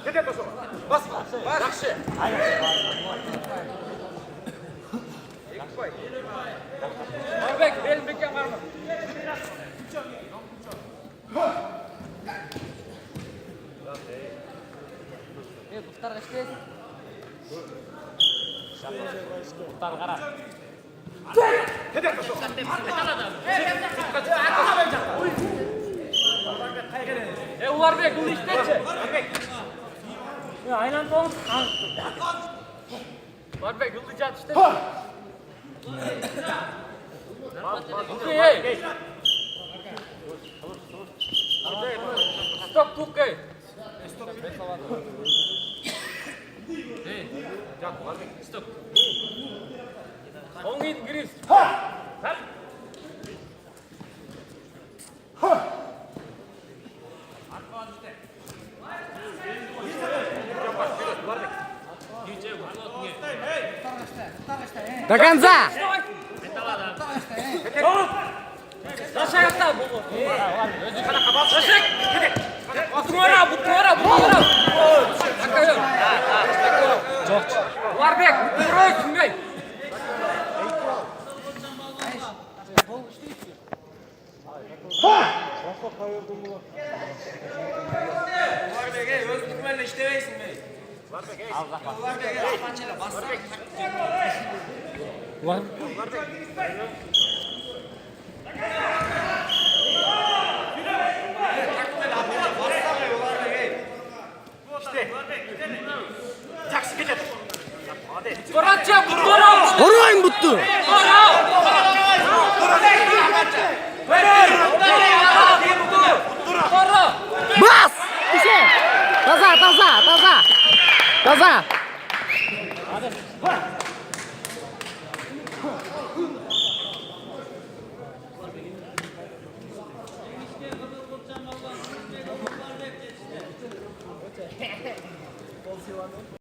Кетет ошо. Бас. Жакшы. Арбек, Белбекке карма. Буттарга иштейсиң. Буттар кара. Кетет ошо. Уларбек, бул иштечи. Айланып болуңуз. Уларбек, бул жат иштечи. Эй. Стоп, тукай. Стоп. Оңин кириз. До конца! Зашагатта бул. Зашаг. Бутура. Жоқ. Уларбек, бутурой түнбей. Уларбек, өзүнүн менен иштебейсиң бей. Уларбек, апанчыла басса. Жакшы кетет. Бутура, бутура. Ұрайын бұтты! Бас! Кеше! Таза!